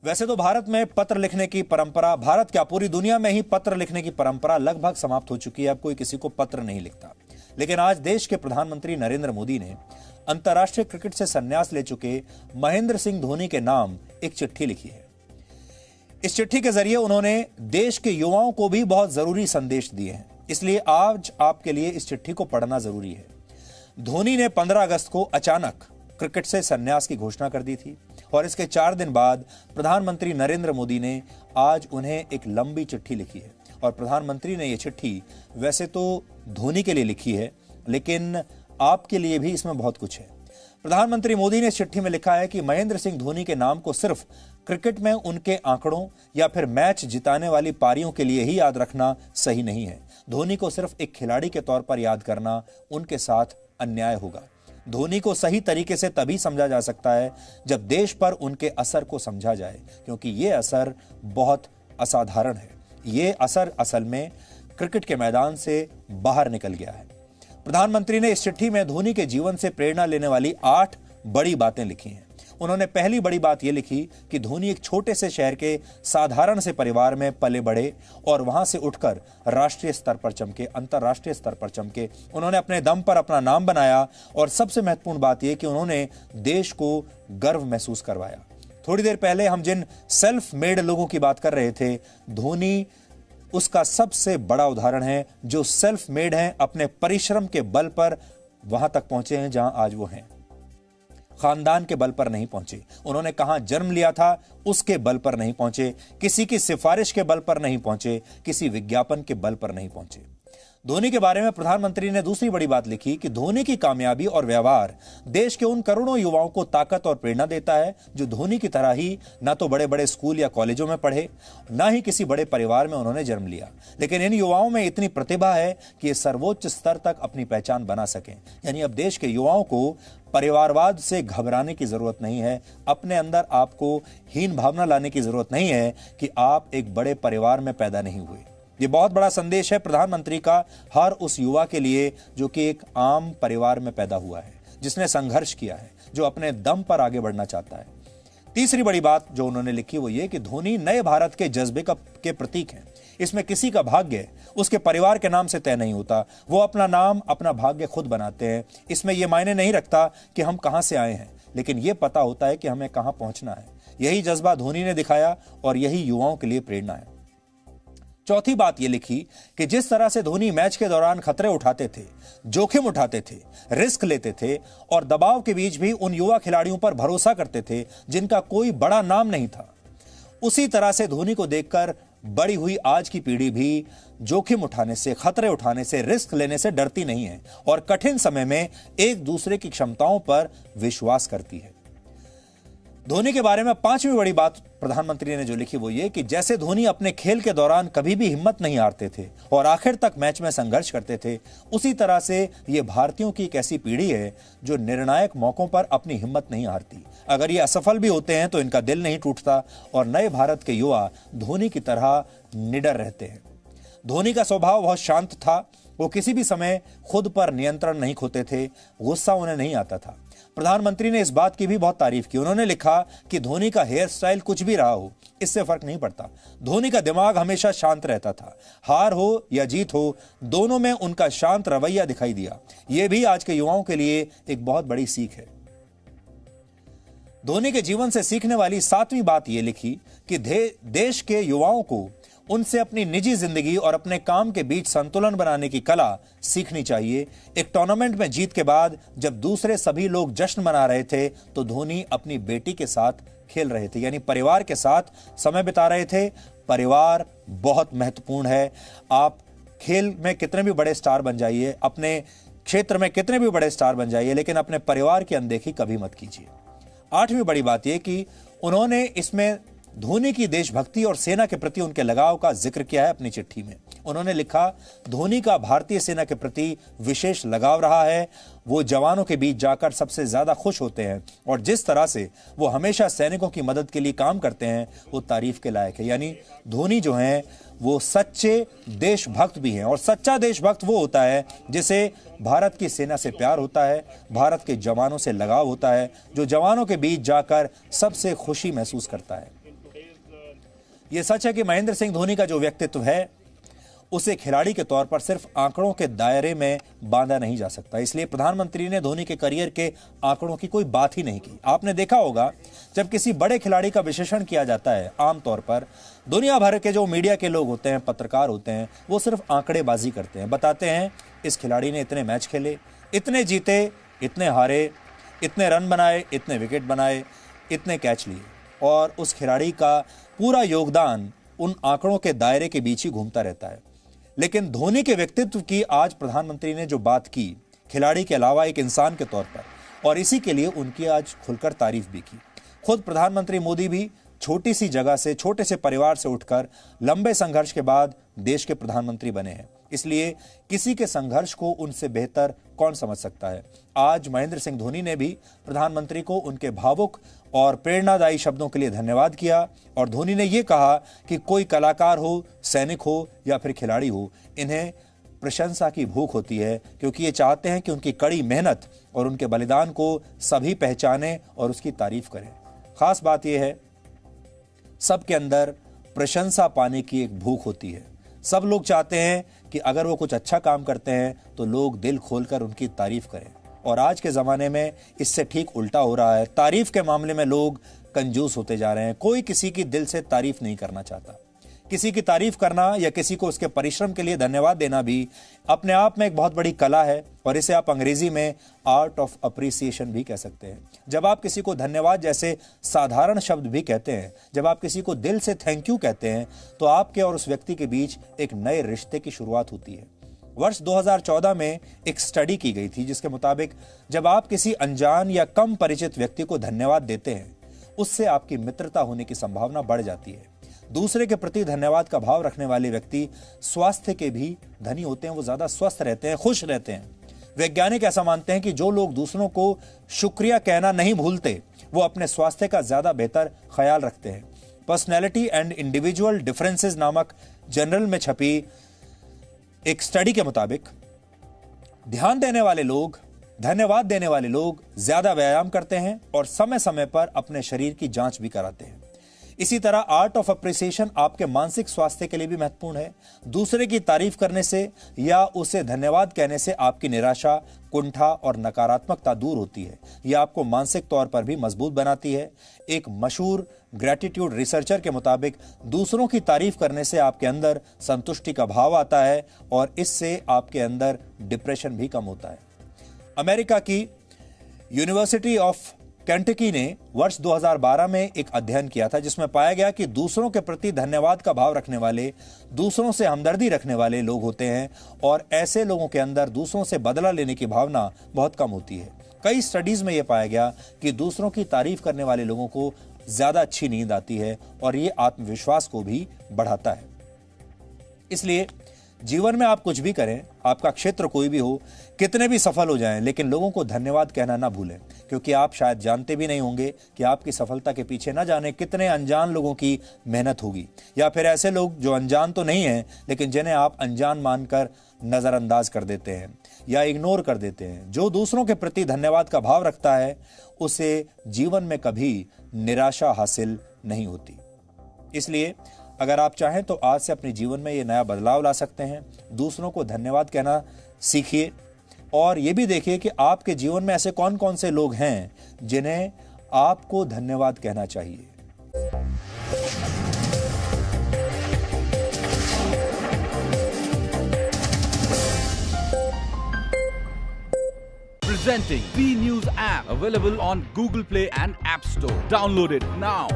वैसे तो भारत में पत्र लिखने की परंपरा, भारत क्या पूरी दुनिया में ही पत्र लिखने की परंपरा लगभग समाप्त हो चुकी है। अब कोई किसी को पत्र नहीं लिखता। लेकिन आज देश के प्रधानमंत्री नरेंद्र मोदी ने अंतर्राष्ट्रीय क्रिकेट से संन्यास ले चुके महेंद्र सिंह धोनी के नाम एक चिट्ठी लिखी है। इस चिट्ठी के जरिए उन्होंने देश के युवाओं को भी बहुत जरूरी संदेश दिए हैं, इसलिए आज आपके लिए इस चिट्ठी को पढ़ना जरूरी है। धोनी ने 15 अगस्त को अचानक क्रिकेट से संन्यास की घोषणा कर दी थी और इसके 4 दिन बाद प्रधानमंत्री नरेंद्र मोदी ने आज उन्हें एक लंबी चिट्ठी लिखी है। और प्रधानमंत्री ने यह चिट्ठी वैसे तो धोनी के लिए लिखी है, लेकिन आपके लिए भी इसमें बहुत कुछ है। प्रधानमंत्री मोदी ने इस चिट्ठी में लिखा है कि महेंद्र सिंह धोनी के नाम को सिर्फ क्रिकेट में उनके आंकड़ों या फिर मैच जिताने वाली पारियों के लिए ही याद रखना सही नहीं है। धोनी को सिर्फ एक खिलाड़ी के तौर पर याद करना उनके साथ अन्याय होगा। धोनी को सही तरीके से तभी समझा जा सकता है जब देश पर उनके असर को समझा जाए, क्योंकि यह असर बहुत असाधारण है। यह असर असल में क्रिकेट के मैदान से बाहर निकल गया है। प्रधानमंत्री ने इस चिट्ठी में धोनी के जीवन से प्रेरणा लेने वाली 8 बड़ी बातें लिखी हैं। उन्होंने पहली बड़ी बात यह लिखी कि धोनी एक छोटे से शहर के साधारण से परिवार में पले बढ़े और वहां से उठकर राष्ट्रीय स्तर पर चमके, अंतर्राष्ट्रीय स्तर पर चमके। उन्होंने अपने दम पर अपना नाम बनाया और सबसे महत्वपूर्ण बात यह कि उन्होंने देश को गर्व महसूस करवाया। थोड़ी देर पहले हम जिन सेल्फ मेड लोगों की बात कर रहे थे, धोनी उसका सबसे बड़ा उदाहरण है, जो सेल्फ मेड हैं, अपने परिश्रम के बल पर वहां तक पहुंचे हैं जहां आज वो हैं। खानदान के बल पर नहीं पहुंचे, उन्होंने कहां जन्म लिया था उसके बल पर नहीं पहुंचे, किसी की सिफारिश के बल पर नहीं पहुंचे, किसी विज्ञापन के बल पर नहीं पहुंचे। धोनी के बारे में प्रधानमंत्री ने दूसरी बड़ी बात लिखी कि धोनी की कामयाबी और व्यवहार देश के उन करोड़ों युवाओं को ताकत और प्रेरणा देता है जो धोनी की तरह ही ना तो बड़े बड़े स्कूल या कॉलेजों में पढ़े, ना ही किसी बड़े परिवार में उन्होंने जन्म लिया, लेकिन इन युवाओं में इतनी प्रतिभा है कि ये सर्वोच्च स्तर तक अपनी पहचान बना सकें। यानी अब देश के युवाओं को परिवारवाद से घबराने की जरूरत नहीं है, अपने अंदर आपको हीन भावना लाने की जरूरत नहीं है कि आप एक बड़े परिवार में पैदा नहीं हुए। ये बहुत बड़ा संदेश है प्रधानमंत्री का हर उस युवा के लिए जो कि एक आम परिवार में पैदा हुआ है, जिसने संघर्ष किया है, जो अपने दम पर आगे बढ़ना चाहता है। तीसरी बड़ी बात जो उन्होंने लिखी वो ये कि धोनी नए भारत के जज्बे के प्रतीक हैं। इसमें किसी का भाग्य उसके परिवार के नाम से तय नहीं होता, वो अपना नाम, अपना भाग्य खुद बनाते हैं। इसमें यह मायने नहीं रखता कि हम कहां से आए हैं, लेकिन यह पता होता है कि हमें कहां पहुंचना है। यही जज्बा धोनी ने दिखाया और यही युवाओं के लिए प्रेरणा है। चौथी बात यह लिखी कि जिस तरह से धोनी मैच के दौरान खतरे उठाते थे, जोखिम उठाते थे, रिस्क लेते थे और दबाव के बीच भी उन युवा खिलाड़ियों पर भरोसा करते थे जिनका कोई बड़ा नाम नहीं था, उसी तरह से धोनी को देखकर बड़ी हुई आज की पीढ़ी भी जोखिम उठाने से, खतरे उठाने से, रिस्क लेने से डरती नहीं है और कठिन समय में एक दूसरे की क्षमताओं पर विश्वास करती है। धोनी के बारे में पांचवी बड़ी बात प्रधानमंत्री ने जो लिखी वो ये कि जैसे धोनी अपने खेल के दौरान कभी भी हिम्मत नहीं हारते थे और आखिर तक मैच में संघर्ष करते थे, उसी तरह से ये भारतीयों की एक ऐसी पीढ़ी है जो निर्णायक मौकों पर अपनी हिम्मत नहीं हारती। अगर ये असफल भी होते हैं तो इनका दिल नहीं टूटता और नए भारत के युवा धोनी की तरह निडर रहते हैं। धोनी का स्वभाव बहुत शांत था, वो किसी भी समय खुद पर नियंत्रण नहीं खोते थे, गुस्सा उन्हें नहीं आता था। प्रधानमंत्री ने इस बात की भी बहुत तारीफ की। उन्होंने लिखा कि धोनी का हेयर स्टाइल कुछ भी रहा हो, इससे फर्क नहीं पड़ता, धोनी का दिमाग हमेशा शांत रहता था। हार हो या जीत हो, दोनों में उनका शांत रवैया दिखाई दिया। यह भी आज के युवाओं के लिए एक बहुत बड़ी सीख है। धोनी के जीवन से सीखने वाली 7वीं बात यह लिखी कि देश के युवाओं को उनसे अपनी निजी जिंदगी और अपने काम के बीच संतुलन बनाने की कला सीखनी चाहिए। एक टूर्नामेंट में जीत के बाद जब दूसरे सभी लोग जश्न मना रहे थे तो धोनी अपनी बेटी के साथ खेल रहे थे, यानी परिवार के साथ समय बिता रहे थे। परिवार बहुत महत्वपूर्ण है। आप खेल में कितने भी बड़े स्टार बन जाइए, अपने क्षेत्र में कितने भी बड़े स्टार बन जाइए, लेकिन अपने परिवार की अनदेखी कभी मत कीजिए। 8वीं बड़ी बात यह कि उन्होंने इसमें धोनी की देशभक्ति और सेना के प्रति उनके लगाव का जिक्र किया है अपनी चिट्ठी में। उन्होंने लिखा, धोनी का भारतीय सेना के प्रति विशेष लगाव रहा है। वो जवानों के बीच जाकर सबसे ज्यादा खुश होते हैं और जिस तरह से वो हमेशा सैनिकों की मदद के लिए काम करते हैं वो तारीफ के लायक है। यानी धोनी जो हैं वो सच्चे देशभक्त भी हैं और सच्चा देशभक्त वो होता है जिसे भारत की सेना से प्यार होता है, भारत के जवानों से लगाव होता है, जो जवानों के बीच जाकर सबसे खुशी महसूस करता है। यह सच है कि महेंद्र सिंह धोनी का जो व्यक्तित्व है उसे खिलाड़ी के तौर पर सिर्फ आंकड़ों के दायरे में बांधा नहीं जा सकता। इसलिए प्रधानमंत्री ने धोनी के करियर के आंकड़ों की कोई बात ही नहीं की। आपने देखा होगा जब किसी बड़े खिलाड़ी का विश्लेषण किया जाता है, आमतौर पर दुनिया भर के जो मीडिया के लोग होते हैं, पत्रकार होते हैं, वो सिर्फ आंकड़ेबाजी करते हैं, बताते हैं इस खिलाड़ी ने इतने मैच खेले, इतने जीते, इतने हारे, इतने रन बनाए, इतने विकेट बनाए, इतने कैच लिए, और उस खिलाड़ी का पूरा योगदान उन आंकड़ों के दायरे के बीच ही घूमता रहता है। लेकिन धोनी के व्यक्तित्व की आज प्रधानमंत्री ने जो बात की, खिलाड़ी के अलावा एक इंसान के तौर पर, और इसी के लिए उनकी आज खुलकर तारीफ भी की। खुद प्रधानमंत्री मोदी भी छोटी सी जगह से, छोटे से परिवार से उठकर लंबे संघर्ष के बाद देश के प्रधानमंत्री बने हैं। इसलिए किसी के संघर्ष को उनसे बेहतर कौन समझ सकता है। आज महेंद्र सिंह धोनी ने भी प्रधानमंत्री को उनके भावुक और प्रेरणादायी शब्दों के लिए धन्यवाद किया, और धोनी ने यह कहा कि कोई कलाकार हो, सैनिक हो या फिर खिलाड़ी हो, इन्हें प्रशंसा की भूख होती है, क्योंकि ये चाहते हैं कि उनकी कड़ी मेहनत और उनके बलिदान को सभी पहचानें और उसकी तारीफ करें। खास बात यह है, सबके अंदर प्रशंसा पाने की एक भूख होती है। सब लोग चाहते हैं कि अगर वो कुछ अच्छा काम करते हैं तो लोग दिल खोलकर उनकी तारीफ करें, और आज के ज़माने में इससे ठीक उल्टा हो रहा है। तारीफ के मामले में लोग कंजूस होते जा रहे हैं। कोई किसी की दिल से तारीफ नहीं करना चाहता। किसी की तारीफ करना या किसी को उसके परिश्रम के लिए धन्यवाद देना भी अपने आप में एक बहुत बड़ी कला है, और इसे आप अंग्रेजी में आर्ट ऑफ अप्रिसिएशन भी कह सकते हैं। जब आप किसी को धन्यवाद जैसे साधारण शब्द भी कहते हैं, जब आप किसी को दिल से थैंक यू कहते हैं, तो आपके और उस व्यक्ति के बीच एक नए रिश्ते की शुरुआत होती है। वर्ष 2014 में एक स्टडी की गई थी, जिसके मुताबिक जब आप किसी अनजान या कम परिचित व्यक्ति को धन्यवाद देते हैं, उससे आपकी मित्रता होने की संभावना बढ़ जाती है। दूसरे के प्रति धन्यवाद का भाव रखने वाले व्यक्ति स्वास्थ्य के भी धनी होते हैं। वो ज्यादा स्वस्थ रहते हैं, खुश रहते हैं। वैज्ञानिक ऐसा मानते हैं कि जो लोग दूसरों को शुक्रिया कहना नहीं भूलते, वो अपने स्वास्थ्य का ज्यादा बेहतर ख्याल रखते हैं। पर्सनैलिटी एंड इंडिविजुअल डिफरेंसेस नामक जर्नल में छपी एक स्टडी के मुताबिक ध्यान देने वाले लोग, धन्यवाद देने वाले लोग ज्यादा व्यायाम करते हैं और समय समय पर अपने शरीर की जांच भी कराते हैं। इसी तरह आर्ट ऑफ अप्रिसिएशन आपके मानसिक स्वास्थ्य के लिए भी महत्वपूर्ण है। दूसरे की तारीफ करने से या उसे धन्यवाद कहने से आपकी निराशा, कुंठा और नकारात्मकता दूर होती है। यह आपको मानसिक तौर पर भी मजबूत बनाती है। एक मशहूर ग्रेटिट्यूड रिसर्चर के मुताबिक दूसरों की तारीफ करने से आपके अंदर संतुष्टि का भाव आता है, और इससे आपके अंदर डिप्रेशन भी कम होता है। अमेरिका की यूनिवर्सिटी ऑफ केंटकी ने वर्ष 2012 में एक अध्ययन किया था, जिसमें पाया गया कि दूसरों के प्रति धन्यवाद का भाव रखने वाले, दूसरों से हमदर्दी रखने वाले लोग होते हैं, और ऐसे लोगों के अंदर दूसरों से बदला लेने की भावना बहुत कम होती है। कई स्टडीज में यह पाया गया कि दूसरों की तारीफ करने वाले लोगों को ज्यादा अच्छी नींद आती है, और यह आत्मविश्वास को भी बढ़ाता है। इसलिए जीवन में आप कुछ भी करें, आपका क्षेत्र कोई भी हो, कितने भी सफल हो जाएं, लेकिन लोगों को धन्यवाद कहना ना भूलें, क्योंकि आप शायद जानते भी नहीं होंगे कि आपकी सफलता के पीछे ना जाने कितने अनजान लोगों की मेहनत होगी, या फिर ऐसे लोग जो अनजान तो नहीं हैं, लेकिन जिन्हें आप अनजान मानकर नजरअंदाज कर देते हैं या इग्नोर कर देते हैं। जो दूसरों के प्रति धन्यवाद का भाव रखता है, उसे जीवन में कभी निराशा हासिल नहीं होती। इसलिए अगर आप चाहें तो आज से अपने जीवन में ये नया बदलाव ला सकते हैं। दूसरों को धन्यवाद कहना सीखिए, और ये भी देखिए कि आपके जीवन में ऐसे कौन कौन से लोग हैं जिन्हें आपको धन्यवाद कहना चाहिए। Presenting B News app, available on Google Play and App Store. Download it now.